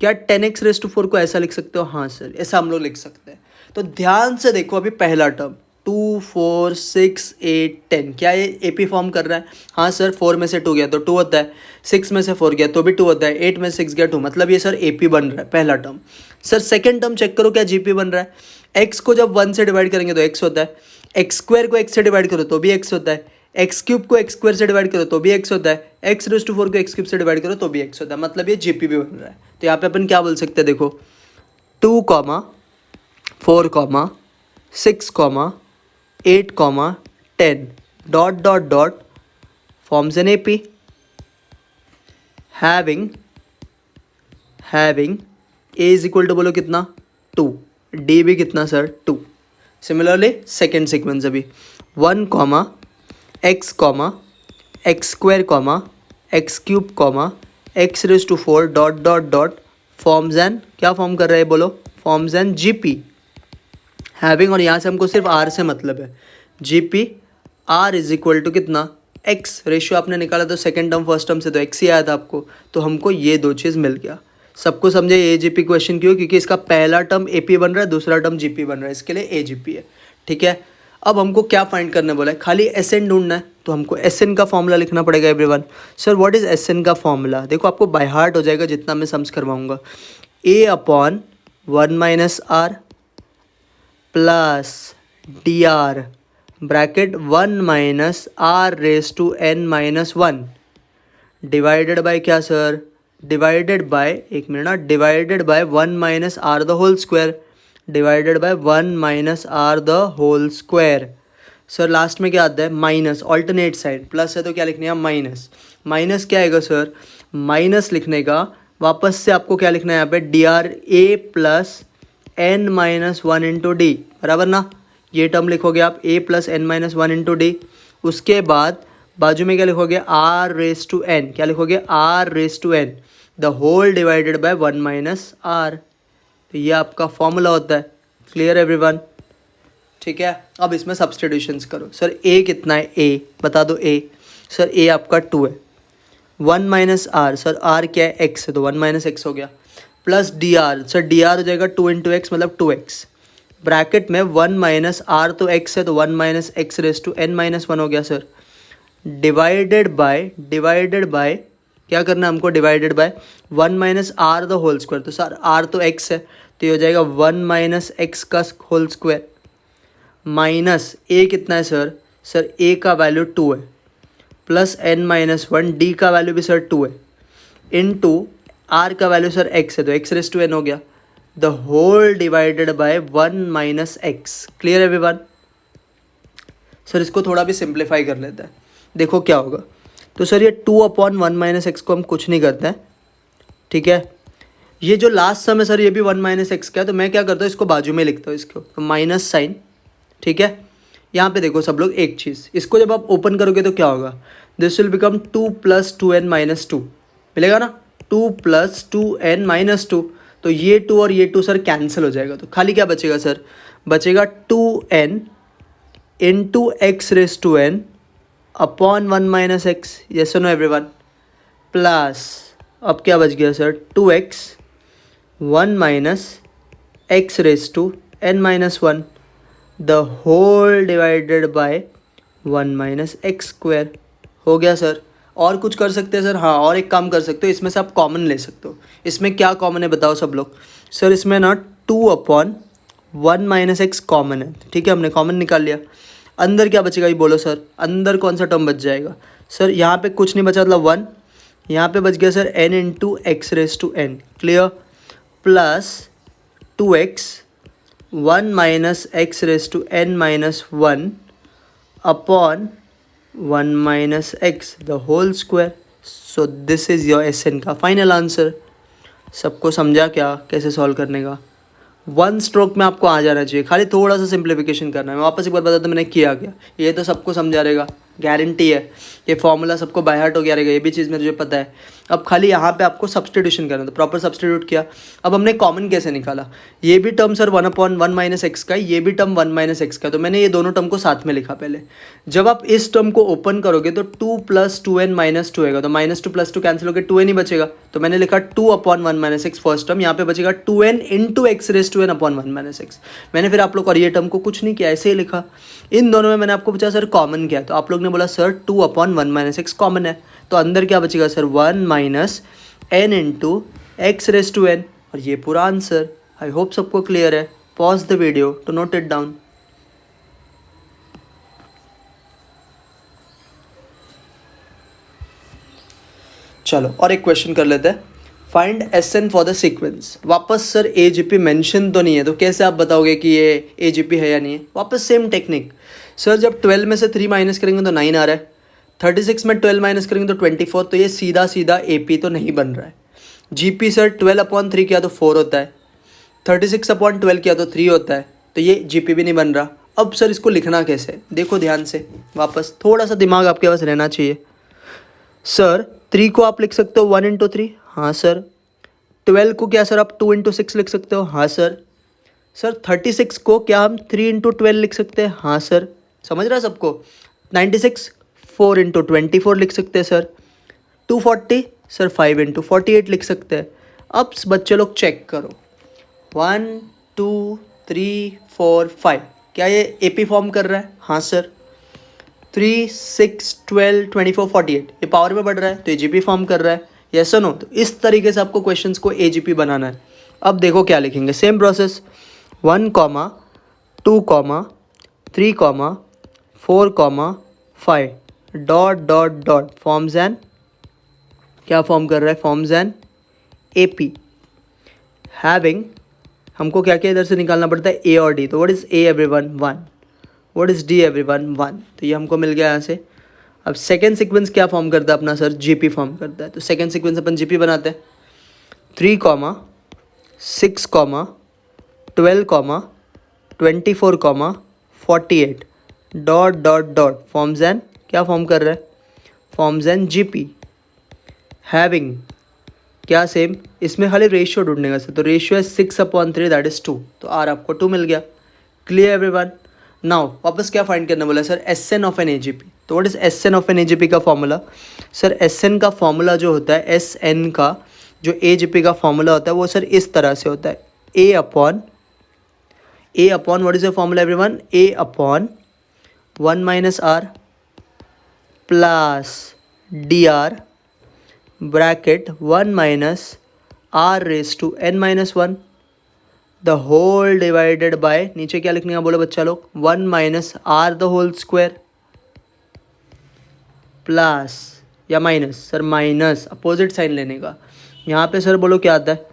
Speaker 1: क्या 10x⁴ को ऐसा लिख सकते हो? हाँ सर, ऐसा हम लोग लिख सकते हैं। तो ध्यान से देखो, अभी पहला टर्म 2, 4, 6, 8, 10, क्या ये एपी फॉर्म कर रहा है? हाँ सर। 4 में से 2 गया तो 2 होता है, 6 में से 4 गया तो भी 2 होता है, 8 में से 6 गया 2, मतलब ये सर एपी बन रहा है पहला term. Sir second term check करो, क्या जीपी बन रहा है? एक्स को जब 1 से डिवाइड करेंगे तो एक्स होता है, x² को x से डिवाइड करो तो भी x होता है, x³ को x² से डिवाइड करो तो भी x होता है, x⁴ को x³ से डिवाइड करो तो भी x होता है, मतलब ये जीपी भी बन रहा है। तो यहाँ पे अपन क्या बोल सकते हैं? देखो 2, 4, 6, 8, 10 dot dot dot forms an AP having a is equal to बोलो कितना? 2, d भी कितना सर? 2। सिमिलरली सेकेंड सीक्वेंस अभी 1, x, x², x³ x⁴ dot dot dot forms an, क्या फॉर्म कर रहा है बोलो? फॉर्म्स एन जीपी हैविंग, और यहाँ से हमको सिर्फ आर से मतलब है। GP R is equal to कितना? एक्स। रेशियो आपने निकाला तो सेकेंड टर्म फर्स्ट टर्म से तो एक्स ही आया था आपको, तो हमको ये दो चीज़ मिल गया। सबको समझे ए जी पी क्वेश्चन क्यों? क्योंकि इसका पहला टर्म ए पी बन रहा है, दूसरा टर्म जी पी बन रहा है, इसके लिए ए जी पी है। ठीक है, अब हमको क्या फाइंड करने बोला है? खाली एस एन ढूंढना है, तो हमको एस एन का फॉर्मूला लिखना पड़ेगा everyone. Sir what is S N का फॉर्मूला? देखो आपको बाय हार्ट हो जाएगा जितना मैं सम्स करवाऊंगा। a/1 - r plus D R bracket 1 - r⁻n - 1 divided by क्या सर? डिवाइडेड बाय, एक मिनट ना, divided by 1 - r the whole square, divided by 1 - r the whole square. Sir last में क्या आता है? माइनस, ऑल्टरनेट साइड, प्लस है तो क्या लिखने का? माइनस। माइनस क्या आएगा सर? माइनस लिखने का वापस से आपको क्या लिखना है यहाँ पे? D R A plus n - 1 into D, बराबर ना? ये टर्म लिखोगे आप a plus n - 1 into D. उसके बाद बाजू में क्या लिखोगे? r⁻n, क्या लिखोगे? r⁻n the whole divided by 1 - r। तो ये आपका फॉर्मूला होता है। Clear everyone? ठीक है, अब इसमें सब्सटीट्यूशंस करो। सर a कितना है? a बता दो। a सर a आपका 2 है, 1 - r, सर r क्या है? x है, तो 1 - x हो गया, plus D R, sir D R हो जाएगा 2 × x मतलब 2x, ब्रैकेट में 1 - r तो x है तो 1 - x⁻n - 1 हो गया सर, डिवाइडेड बाय क्या करना है हमको? Divided by 1 - r the whole square. तो सर r तो x है तो ये हो जाएगा 1 - x का होल स्क्वायर, माइनस a कितना है सर? सर a का वैल्यू 2 है, प्लस n - 1, d का वैल्यू भी सर 2 है, इनटू r का वैल्यू सर x है तो x⁻n हो गया, the whole divided by 1 - x। Clear everyone? Sir इसको थोड़ा भी सिंप्लीफाई कर लेते हैं, देखो क्या होगा। तो सर ये 2/1 - x को हम कुछ नहीं करते हैं, ठीक है। ये जो लास्ट सम है सर ये भी 1 - x का है, तो मैं क्या करता हूँ इसको बाजू में लिखता हूँ, इसको तो माइनस साइन। ठीक है, यहाँ पे देखो सब लोग एक चीज़, इसको जब आप ओपन करोगे तो क्या होगा? दिस विल बिकम 2 + 2n - 2 मिलेगा ना, 2 + 2n - 2। तो ये 2 और ये 2 सर कैंसिल हो जाएगा, तो खाली क्या बचेगा सर? बचेगा 2n into x⁻n upon 1 - x। Yes no everyone? Plus अब क्या बच गया sir? 2x 1 - x⁻n - 1 the whole divided by 1 - x²। हो गया सर। और कुछ कर सकते हैं सर? हाँ, और एक काम कर सकते हो, इसमें से आप कॉमन ले सकते हो। इसमें क्या कॉमन है बताओ सब लोग? सर इसमें ना 2/1 1 माइनस एक्स कॉमन है, ठीक है, हमने कॉमन निकाल लिया। अंदर क्या बचेगा ये बोलो सर, अंदर कौन सा टर्म बच जाएगा सर? यहाँ पे कुछ नहीं बचा मतलब 1, यहाँ पे बच गया sir n into X raise to n, clear, plus 2x 1 minus X raise to n minus 1 upon 1 minus X the whole square. So this is your SN का फाइनल आंसर। सबको समझा क्या कैसे सॉल्व करने का? वन स्ट्रोक में आपको आ जाना चाहिए, खाली थोड़ा सा सिंप्लीफिकेशन करना है। मैं वापस एक बार बता दूं मैंने किया क्या, ये तो सबको समझा रहेगा, गारंटी है। ये फॉर्मूला सबको बाय हार्ट हो गया रहेगा, ये भी चीज़ मुझे पता है। अब खाली यहाँ पे आपको सब्सटीट्यूशन करना, तो प्रॉपर सब्सटीट्यूट किया। अब हमने कॉमन कैसे निकाला? ये भी टर्म सर 1/1 माइनस एक्स का, ये भी टर्म 1 माइनस एक्स का, तो मैंने ये दोनों टर्म को साथ में लिखा पहले। जब आप इस टर्म को ओपन करोगे तो 2 + 2n माइनस 2 आएगा, तो -2 + 2 कैंसिल होकर 2n ही बचेगा। तो मैंने लिखा 2/1 माइनस एक्स फर्स्ट टर्म, यहाँ पे बचेगा 2n into X raise to n upon 1 minus X. मैंने फिर आप लोग और ये टर्म को कुछ नहीं किया, ऐसे ही लिखा। इन दोनों में मैंने आपको पूछा सर कॉमन क्या है, तो आप लोग ने बोला सर 2/1 माइनस एक्स कॉमन है, तो अंदर क्या बचेगा sir 1 minus n into X raise to n, और ये पूरा आंसर। आई होप सबको क्लियर है। Pause the video to note it down. चलो और एक क्वेश्चन कर लेते हैं। Find SN for the sequence. वापस सर AGP मेंशन तो नहीं है, तो कैसे आप बताओगे कि ये AGP है या नहीं है? वापस सेम टेक्निक सर, जब 12 में से 3 माइनस करेंगे तो 9 आ रहा है, 36 में 12 माइनस करेंगे तो 24, तो ये सीधा सीधा AP तो नहीं बन रहा है। GP सर 12/3 किया तो 4 होता है, 36/12 किया तो 3 होता है, तो ये GP भी नहीं बन रहा। अब सर इसको लिखना कैसे, देखो ध्यान से, वापस थोड़ा सा दिमाग आपके पास रहना चाहिए। सर 3 को आप लिख सकते हो 1 इंटू 3, हाँ सर। 12 को क्या सर आप 2 इंटू 6 लिख सकते हो, हाँ सर। सर 36 को क्या हम 3 इंटू 12 लिख सकते हैं, हाँ सर। समझ रहा है सबको? 96 4 इंटू 24 लिख सकते हैं सर। 240 सर 5 इंटू 48 लिख सकते हैं। अब बच्चे लोग चेक करो, 1 2 3 4 5, क्या ये AP फॉर्म कर रहा है? हाँ सर। 3 6 12 24 48 ये पावर में बढ़ रहा है, तो AGP फॉर्म कर रहा है, यस और नो? तो इस तरीके से आपको क्वेश्चंस को AGP बनाना है। अब देखो क्या लिखेंगे, same process, 1, 2, 3, 4, 5 dot dot dot forms an, क्या फॉर्म कर रहा है? फॉर्म्स एन AP हैविंग, हमको क्या क्या इधर से निकालना पड़ता है, A और D। तो what is A everyone? 1। What is D everyone? 1। तो ये हमको मिल गया यहाँ से। अब सेकेंड सीक्वेंस क्या फॉर्म करता है अपना सर? GP फॉर्म करता है, तो सेकेंड सीक्वेंस अपन GP बनाते हैं। 3, 6, 12, 24, 48 dot dot dot forms an, क्या फॉर्म कर रहा है? फॉर्म्स एन GP हैविंग, क्या सेम, इसमें खाली रेशियो ढूंढने का सर, तो रेशियो है 6/3 दैट इज़ 2, तो R आपको 2 मिल गया। Clear everyone? नाउ वापस क्या फाइंड करना बोला sir? SN of an AGP। तो what is SN of an AGP का फॉर्मूला? सर SN का फॉर्मूला जो होता है, SN का जो AGP का फॉर्मूला होता है वो सर इस तरह से होता है, A upon what is the formula everyone? A upon 1 minus R plus DR bracket 1 minus R raise to n minus 1 the whole divided by, नीचे क्या लिखने का बोलो बच्चा लोग? 1 minus R the whole square plus या minus, sir minus opposite sign लेने का। यहाँ पे सर बोलो क्या आता है?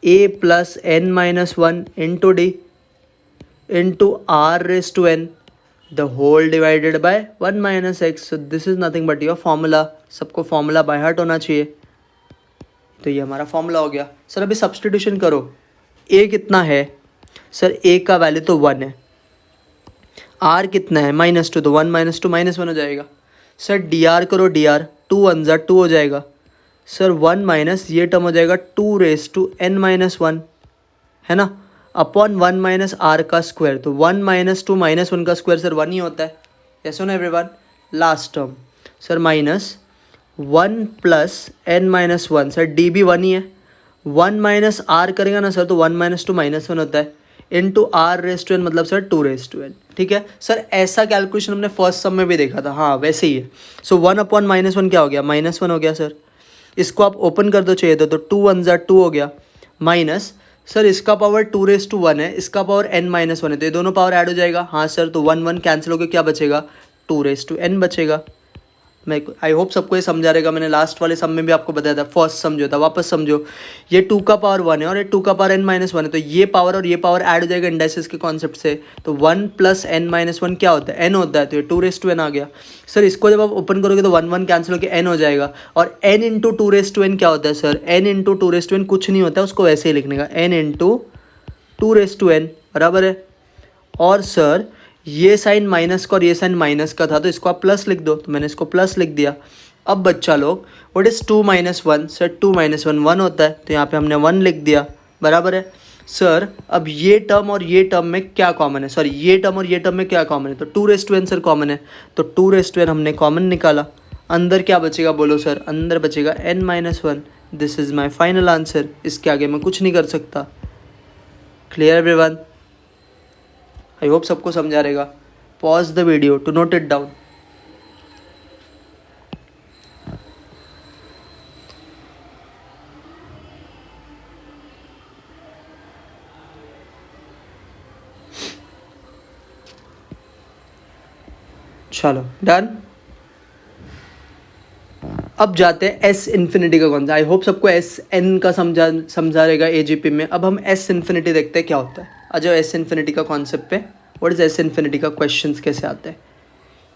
Speaker 1: A plus n minus 1 into D into R raise to n the whole divided by 1 minus X. So this is nothing but your formula. सबको फॉर्मूला बाय हार्ट होना चाहिए, तो ये हमारा फॉर्मूला हो गया। सर अभी सब्सटीट्यूशन करो, A कितना है सर? A का वैल्यू तो 1 है, R कितना है? -2, तो 1 - 2 -1 हो जाएगा। सर DR करो, DR 2 1 ज़ा 2 हो जाएगा सर, 1 माइनस ये टर्म हो जाएगा 2 रेस टू n माइनस 1, है ना, अपॉन 1 माइनस R का स्क्वायर, तो 1 - 2 -1 का स्क्वायर सर 1 ही होता है, यस और no everyone? Last term sir minus 1 plus n minus 1, sir D भी 1 ही है, 1 माइनस R करेगा ना सर तो 1 - 2 -1 होता है, into R raise to n मतलब सर 2 रेस टू n। ठीक है सर, ऐसा कैलकुलेशन हमने फर्स्ट सम में भी देखा था, हाँ वैसे ही है। सो 1 अपॉन -1 क्या हो गया? -1 हो गया सर। इसको आप ओपन कर दो चाहिए तो 2 1 ज़ा 2 हो गया, माइनस सर इसका पावर 2⁻1 है, इसका पावर n-1 है, तो ये दोनों पावर ऐड हो जाएगा। हाँ सर, तो 1 1 कैंसिल होकर क्या बचेगा, 2n बचेगा। मैं आई होप सबको ये समझा रहेगा। मैंने लास्ट वाले सम में भी आपको बताया था, फर्स्ट समझो था, वापस समझो। ये 2 का पावर 1 है और ये 2 का पावर n-1 है, तो ये पावर और ये पावर ऐड हो जाएगा इंडाइसिस के कॉन्सेप्ट से। तो 1 + n-1 क्या होता है, n होता है, तो ये 2n आ गया। सर इसको जब आप ओपन करोगे तो 1 1 कैंसिल होकर n हो जाएगा। और n × 2n क्या होता है सर, n × 2n कुछ नहीं होता है, उसको वैसे ही लिखने का, n × 2n बराबर है। और सर ये साइन माइनस का और ये साइन माइनस का था, तो इसको आप प्लस लिख दो, तो मैंने इसको प्लस लिख दिया। अब बच्चा लोग व्हाट इज़ 2 - 1, सर 2 - 1 1 होता है, तो यहाँ पे हमने 1 लिख दिया, बराबर है। सर अब ये टर्म और ये टर्म में क्या कॉमन है, सॉरी ये टर्म और ये टर्म में क्या कॉमन है, तो 2n सर कॉमन है, तो 2n हमने कॉमन निकाला। अंदर क्या बचेगा बोलो सर, अंदर बचेगा n-1। This is my final answer, इसके आगे मैं कुछ नहीं कर सकता। Clear everyone? आई होप सबको समझा रहेगा। Pause the video to note it down. चलो डन। अब जाते हैं एस इन्फिनिटी का कौन सा। आई होप सबको एस एन का समझा रहेगा एजीपी में। अब हम एस इन्फिनिटी देखते हैं क्या होता है। आ जाओ एस इन्फिनिटी का कॉन्सेप्ट पे। व्हाट इज एस इन्फिनिटी का क्वेश्चंस कैसे आते हैं,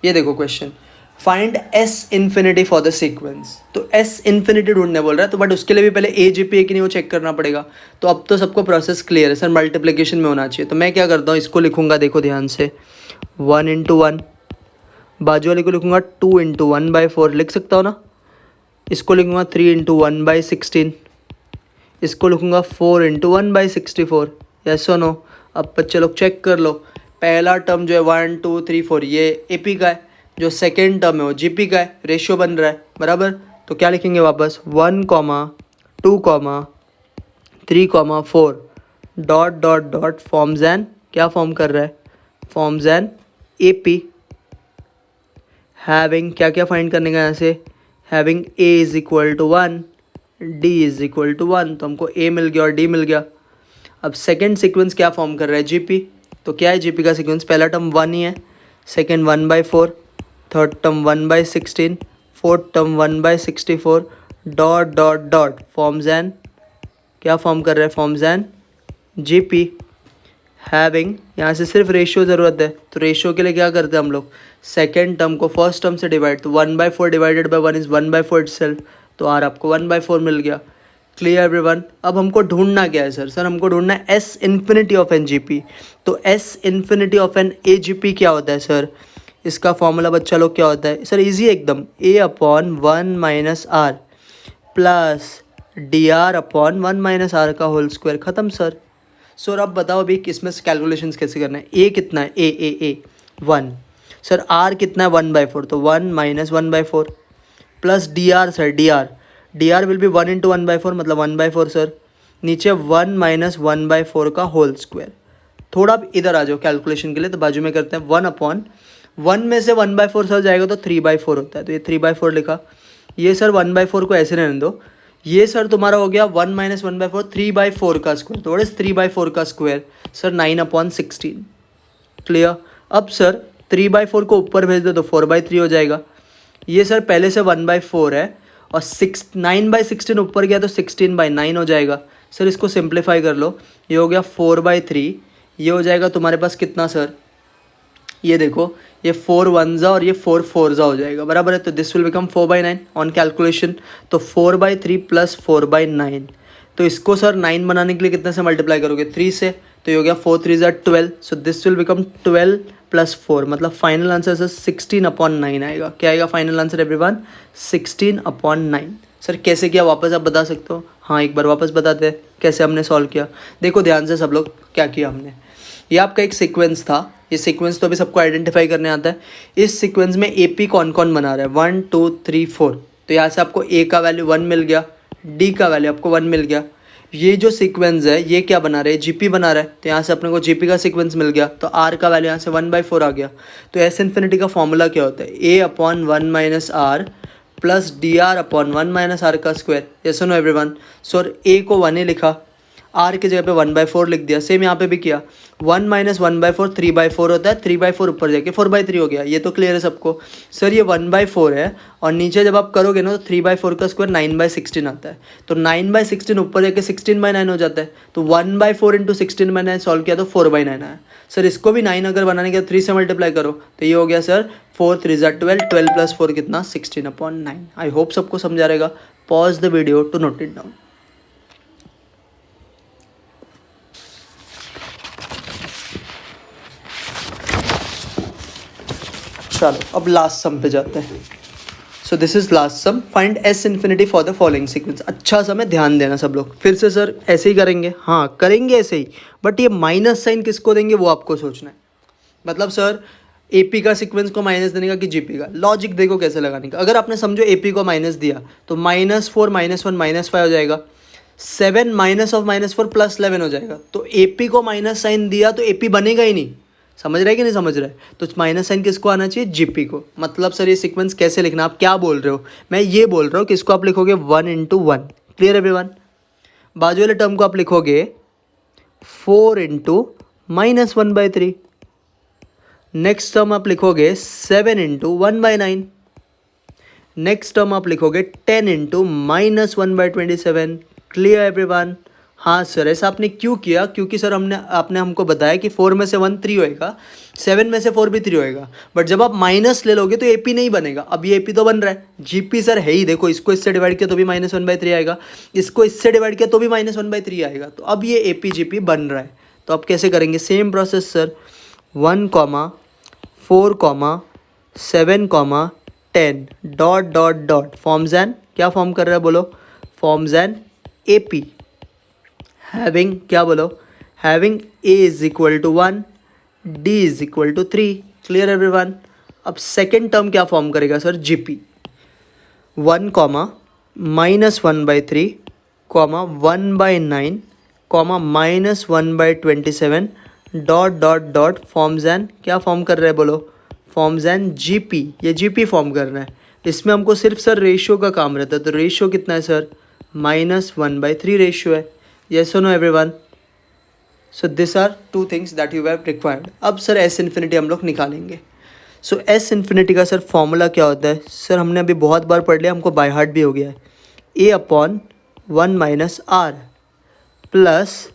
Speaker 1: ये देखो question, find S infinity for the sequence. तो एस इन्फिनिटी ढूंढने बोल रहा है, तो बट उसके लिए भी पहले एजीपी है कि नहीं वो चेक करना पड़ेगा। तो अब तो सबको प्रोसेस क्लियर है सर, मल्टीप्लिकेशन में होना चाहिए। तो मैं क्या करता हूँ, इसको लिखूंगा, देखो ध्यान से, 1 × 1, बाजू वाले को लिखूंगा 2 × 1/4, लिख सकता हूँ ना। इसको लिखूंगा 3 × 1/16, इसको लिखूंगा 4 × 1/64। यस और नो? अब बच्चे लोग चेक कर लो, पहला टर्म जो है 1 2 3 4 ये एपी का है, जो सेकेंड टर्म है वो जीपी का है, रेशियो बन रहा है, बराबर। तो क्या लिखेंगे वापस, 1, 2, 3, 4 dot dot dot forms an, क्या फॉर्म कर रहा है, फॉर्म्स एन एपी हैविंग, क्या क्या फाइंड करने का यहाँ से, हैविंग a = 1, d = 1, तो हमको a मिल गया और d मिल गया। अब सेकेंड सीक्वेंस क्या फॉर्म कर रहा है, जीपी। तो क्या है जीपी का सीक्वेंस, पहला टर्म 1 ही है, second 1/4, third term 1/16, fourth term 1/64 dot dot dot forms an, क्या फॉर्म कर रहा है, फॉर्म्स एन जीपी हैविंग, यहाँ से सिर्फ रेशियो ज़रूरत है। तो रेशियो के लिए क्या करते हैं हम लोग, सेकेंड टर्म को फर्स्ट टर्म से डिवाइड, तो 1/4 डिवाइडेड बाय 1 इज़ 1/4 इटसेल्फ, तो आर आपको 1/4 मिल गया। Clear everyone? अब हमको ढूंढना क्या है सर हमको ढूंढना है S infinity of an GP. तो S infinity of an A GP क्या होता है सर, इसका फॉर्मूला बच्चा लोग क्या होता है सर, ईजी एकदम, a/1 - r plus dr/1 - r का होल स्क्वायर, ख़त्म सर। सर अब बताओ अभी किसमें कैलकुलेशंस कैसे करना है, ए कितना है, ए 1, सर आर कितना है 1/4, तो 1 - 1/4 plus D R sir, D R will be 1 × 1/4 मतलब 1/4 सर, नीचे 1 - 1/4 का होल स्क्वायर। थोड़ा अब इधर आ जाओ कैलकुलेशन के लिए, तो बाजू में करते हैं 1/1 में से 1/4 सर जाएगा तो 3/4 होता है, तो ये 3/4 लिखा। ये सर 1/4 को ऐसे रहने दो, ये सर तुम्हारा हो गया 1 - 1/4 3/4 का स्क्वायर, तो व्हाट इज 3/4 का स्क्वायर सर 9/16। क्लियर? अब सर 3/4 को ऊपर भेज दो तो 4/3 हो जाएगा। ये सर पहले से 1/4 है और 9/16 ऊपर गया तो 16/9 हो जाएगा। सर इसको सिंप्लीफाई कर लो, ये हो गया 4/3, ये हो जाएगा तुम्हारे पास कितना सर, ये देखो ये 4 1 और ये 4 4 हो जाएगा, बराबर है। तो this will become 4/9 on calculation, तो 4/3 प्लस 4/9, तो इसको सर 9 बनाने के लिए कितने से मल्टीप्लाई करोगे, 3 से, तो ये हो गया 4 3 = 12, सो दिस विल बिकम 12 + 4, मतलब फाइनल आंसर सर 16/9 आएगा। क्या आएगा फाइनल आंसर एवरीवन, 16/9। सर कैसे किया वापस आप बता सकते हो, हाँ एक बार वापस बताते हैं कैसे हमने सॉल्व किया। देखो ध्यान से सब लोग, क्या किया हमने, ये आपका एक सीक्वेंस था, ये सीक्वेंस तो अभी सबको आइडेंटिफाई करने आता है। इस सीक्वेंस में एपी कौन कौन बना रहा है, 1 2 3 4, तो यहाँ से आपको ए का वैल्यू 1 मिल गया, डी का वैल्यू आपको 1 मिल गया। ये जो सीक्वेंस है ये क्या बना रहा है, जीपी बना रहा है, तो यहाँ से अपने को जीपी का सीक्वेंस मिल गया, तो आर का वैल्यू यहाँ से 1/4 आ गया। तो एस इन्फिनिटी का फॉर्मूला क्या होता है, a/1 - r plus dr/1 - r का square. Yes no everyone? So A को 1 ही लिखा, आर की जगह पे 1/4 लिख दिया। सेम यहाँ पे भी किया, 1 - 1/4 3/4 होता है, 3/4 ऊपर जाके 4/3 हो गया। ये तो क्लियर है सबको। सर ये 1/4 है और नीचे जब आप करोगे ना तो 3/4 का स्क्वायर 9/16 आता है, तो 9/16 ऊपर जाके 16/9 हो जाता है। तो 1/4 इंटू 16/9 सॉल्व किया तो 4/9 आया। सर इसको भी 9 अगर बनाने के 3 से मल्टीप्लाई करो तो ये हो गया सर 4 3 12, 12 + 4 कितना 16/9। आई होप सबको समझा रहेगा। Pause the video to note it down. चलो अब लास्ट सम पे जाते हैं। So this is last sum, find S infinity for the following sequence. अच्छा सा में ध्यान देना सब लोग। फिर से सर ऐसे ही करेंगे, हाँ करेंगे ऐसे ही, बट ये माइनस साइन किसको देंगे वो आपको सोचना है। मतलब सर एपी का सीक्वेंस को माइनस देने का कि जीपी का, लॉजिक देखो कैसे लगाने का। अगर आपने समझो एपी को माइनस दिया तो -4 -1 -5 हो जाएगा, 7 -4 + 11 हो जाएगा। तो एपी को माइनस साइन दिया तो एपी बनेगा ही नहीं। समझ रहे कि नहीं समझ रहे? तो माइनस साइन किसको आना चाहिए? जीपी को। मतलब सर ये सीक्वेंस कैसे लिखना, आप क्या बोल रहे हो? मैं ये बोल रहा हूँ कि इसको आप लिखोगे 1 × 1। Clear everyone? बाजू वाले टर्म को आप लिखोगे 4 × -1/3। नेक्स्ट टर्म आप लिखोगे 7 × 1/9। नेक्स्ट टर्म आप लिखोगे 10 × -1/27। Clear everyone? हाँ सर, ऐसा आपने क्यों किया? क्योंकि सर आपने हमको बताया कि 4 में से 1 3 होएगा, 7 में से 4 भी 3 होएगा, बट जब आप माइनस ले लोगे तो एपी नहीं बनेगा। अब ये एपी तो बन रहा है, जीपी सर है ही। देखो इसको इससे डिवाइड किया तो भी -1/3 आएगा, इसको इससे डिवाइड किया तो भी -1/3 आएगा। तो अब ये एपी जीपी बन रहा है। तो अब कैसे करेंगे? Same process sir, 1, 4, 7, 10 dot dot dot forms an, क्या फॉर्म कर रहा है बोलो? फॉर्म्स एन एपी हैविंग, क्या बोलो? Having a = 1, d = 3। Clear everyone? अब सेकेंड टर्म क्या फॉर्म करेगा sir? GP 1, -1/3, 1/9, -1/27 dot dot dot forms an, क्या फॉर्म कर रहा है बोलो? Forms an GP. ये जीपी फॉर्म करना है। इसमें हमको सिर्फ सर रेशियो का काम रहता है। तो रेशियो कितना है सर? -1/3 रेशियो है। येस और no everyone? So this are 2 things that you have required. अब सर एस इन्फिनिटी हम लोग निकालेंगे। सो एस इन्फिनिटी का सर फॉर्मूला क्या होता है? सर हमने अभी बहुत बार पढ़ लिया, हमको बाय हार्ट भी हो गया है। a/1 - r plus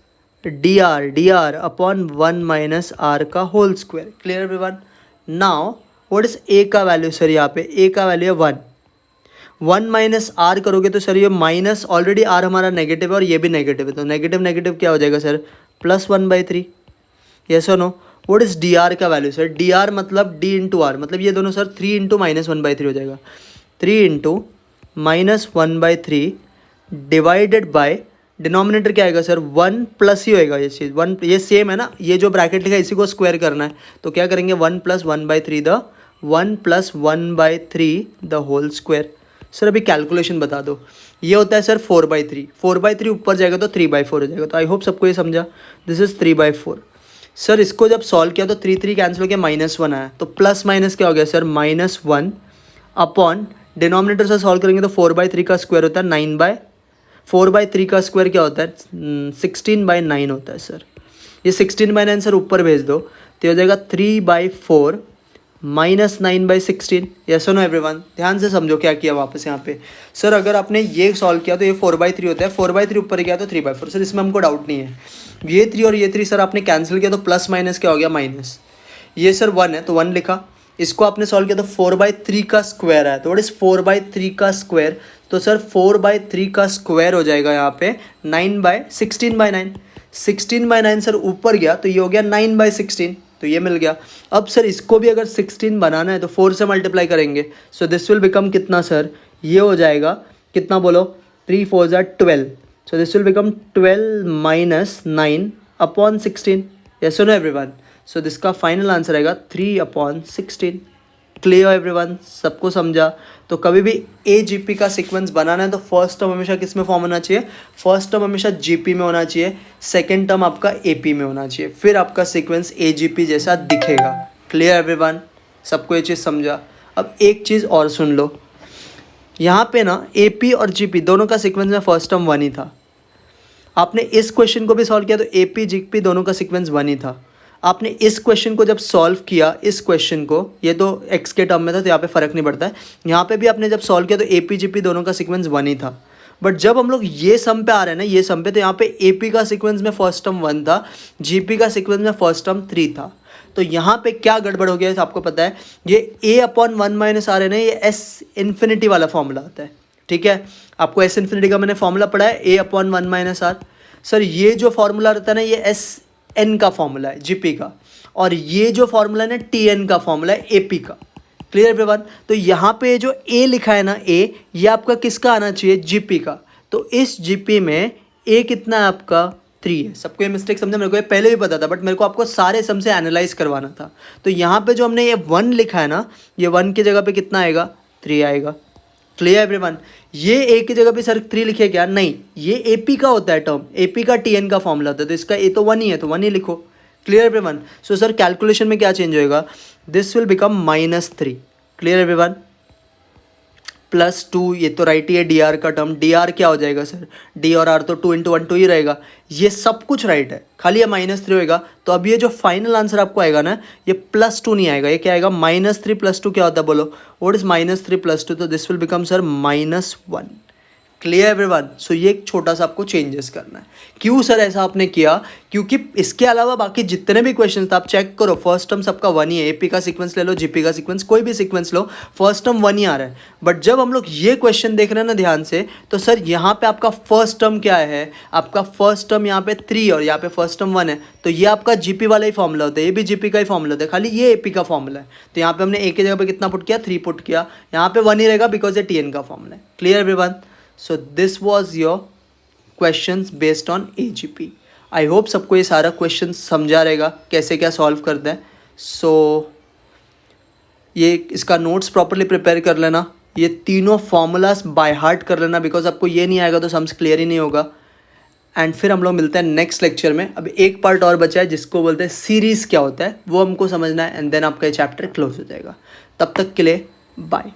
Speaker 1: dr upon 1 - r का whole square. Clear everyone? Now what is a का वैल्यू? सर यहाँ पे a का वैल्यू है 1। 1 - r करोगे तो सर ये माइनस, ऑलरेडी r हमारा नेगेटिव है और ये भी नेगेटिव है, तो नेगेटिव नेगेटिव क्या हो जाएगा सर? +1/3। यस और नो? व्हाट इज dr का वैल्यू? सर dr मतलब d × r, मतलब ये दोनों सर 3 × -1/3 हो जाएगा। 3 × -1/3 डिवाइडेड बाय, डिनोमिनेटर क्या आएगा सर? 1 प्लस ही होएगा ये चीज़, 1, ये सेम है ना, ये जो ब्रैकेट लिखा है इसी को स्क्वायर करना है। तो क्या करेंगे? 1 + 1/3 द होल स्क्वायर। सर अभी कैलकुलेशन बता दो। ये होता है सर 4/3, 4/3 ऊपर जाएगा तो 3/4 हो जाएगा। तो आई होप सबको ये समझा। This is 3/4। सर इसको जब सॉल्व किया तो 3 3 कैंसिल हो गया, -1 आया। तो प्लस माइनस क्या हो गया सर? -1 अपॉन, डिनोमिनेटर से सॉल्व करेंगे तो 4/3 का स्क्वायर होता है 4/3 का स्क्वायर क्या होता है? 16/9 होता है सर। ये 16/9 सर ऊपर भेज दो तो हो जाएगा 3/4 -9/16। यस और नो एवरीवन? ध्यान से समझो क्या किया वापस यहाँ पे। सर अगर आपने ये सॉल्व किया तो ये 4/3 होता है, 4/3 ऊपर गया तो 3/4। सर इसमें हमको डाउट नहीं है। ये 3 और ये 3 सर आपने कैंसिल किया तो प्लस माइनस क्या हो गया? माइनस। ये सर 1 है तो 1 लिखा। इसको आपने सॉल्व किया तो 4/3 का स्क्वायर है, तो व्हाट इज 4/3 का स्क्वायर? तो सर 4/3 का स्क्वायर हो जाएगा यहाँ पे 16/9। 16/9 सर ऊपर गया तो ये हो गया 9/16, तो ये मिल गया। अब सर इसको भी अगर 16 बनाना है तो 4 से मल्टीप्लाई करेंगे। सो दिस विल बिकम कितना सर? ये हो जाएगा कितना बोलो? 3 4 12। So this will become 12 - 9/16। Yes और नो एवरीवन? सो दिसका फाइनल आंसर आएगा 3/16। Clear everyone? सबको समझा? तो कभी भी AGP का सीक्वेंस बनाना है तो फर्स्ट टर्म हमेशा किस में फॉर्म होना चाहिए? फर्स्ट टर्म हमेशा GP में होना चाहिए, सेकेंड टर्म आपका AP में होना चाहिए, फिर आपका सीक्वेंस AGP जैसा दिखेगा। Clear everyone? सबको ये चीज़ समझा? अब एक चीज़ और सुन लो, यहाँ पे ना AP और GP दोनों का सीक्वेंस में फर्स्ट टर्म 1 ही था, आपने इस क्वेश्चन को भी सॉल्व किया तो AP GP दोनों का सीक्वेंस 1 ही था। आपने इस क्वेश्चन को जब सॉल्व किया, इस क्वेश्चन को, ये तो x के टर्म में था तो यहाँ पे फ़र्क नहीं पड़ता है, यहाँ पे भी आपने जब सॉल्व किया तो AP GP दोनों का सीक्वेंस 1 ही था। बट जब हम लोग ये सम पे आ रहे हैं ना, ये सम पे, तो यहाँ पे AP का सीक्वेंस में फर्स्ट टर्म 1 था, GP का सीक्वेंस में फर्स्ट टर्म 3 था। तो यहाँ पे क्या गड़बड़ हो गया है आपको पता है, ये A/1 - R है ना, ये S इन्फिनिटी वाला फॉर्मूला आता है, ठीक है। आपको S इन्फिनिटी का मैंने फॉर्मूला पढ़ा है, A/1 - R। सर ये जो फॉर्मूला रहता है ना, ये SN का फॉर्मूला है GP का, और ये जो फॉर्मूला है ना TN का फॉर्मूला है AP का। Clear everyone. तो यहाँ पे जो A लिखा है ना, A, ये आपका किसका आना चाहिए, GP का। तो इस GP में A कितना है आपका, 3 है। सबको ये मिस्टेक समझा, मेरे को ये पहले भी पता था, बट मेरे को आपको सारे सम से एनालाइज करवाना था। तो यहाँ पे जो हमने ये 1 लिखा है ना, ये 1 की जगह पे कितना आएगा, 3 आएगा। Clear everyone. ये A की जगह पे सर 3 लिखे क्या, नहीं, ये AP का होता है टर्म, AP का TN का फॉर्मूला होता है, तो इसका A तो 1 ही है, तो 1 ही लिखो। Clear everyone. So sir calculation में क्या चेंज होएगा, this will become -3। Clear everyone. +2, ये तो राइट ही है, DR का टर्म, DR क्या हो जाएगा सर, D और R तो 2 × 1 2 ही रहेगा। ये सब कुछ राइट है, खाली ये -3 होएगा। तो अब ये जो फाइनल आंसर आपको आएगा ना, ये +2 नहीं आएगा, ये क्या आएगा, -3 + 2 क्या होता है बोलो, व्हाट इज -3 + 2, तो this will become sir -1। Clear everyone. So ये एक छोटा सा आपको चेंजेस करना है। क्यों सर ऐसा आपने किया, क्योंकि इसके अलावा बाकी जितने भी क्वेश्चन थे आप चेक करो, फर्स्ट टर्म सबका 1 ही है। AP का सीक्वेंस ले लो, GP का सीक्वेंस, कोई भी सीक्वेंस लो, फर्स्ट टर्म 1 ही आ रहा है। बट जब हम लोग ये क्वेश्चन देख रहे हैं ना ध्यान से, तो सर यहाँ पे आपका फर्स्ट टर्म क्या है, आपका फर्स्ट टर्म यहाँ पे 3 और यहाँ पे फर्स्ट टर्म 1 है, तो ये आपका GP वाला ही फॉर्मूला होता है, ये भी GP का ही फॉर्मूला होता है, खाली ये AP का फॉर्मूला है। तो यहाँ पे हमने A की जगह पे कितना पुट किया, 3 पुट किया, यहाँ पे 1 ही रहेगा बिकॉज ये TN का फॉर्मूला है। Clear everyone. So this was your questions based on AGP. I hope सबको ये सारा क्वेश्चन समझा रहेगा कैसे क्या सॉल्व करते हैं। सो ये इसका नोट्स प्रॉपरली प्रिपेयर कर लेना, ये तीनों फॉर्मूलाज बाय हार्ट कर लेना, बिकॉज आपको ये नहीं आएगा तो सम्स क्लियर ही नहीं होगा। एंड फिर हम लोग मिलते हैं नेक्स्ट लेक्चर में। अब एक पार्ट और बचा है जिसको बोलते हैं सीरीज़ क्या होता है, वो हमको समझना है, एंड देन आपका ये चैप्टर क्लोज हो जाएगा। तब तक के लिए बाय।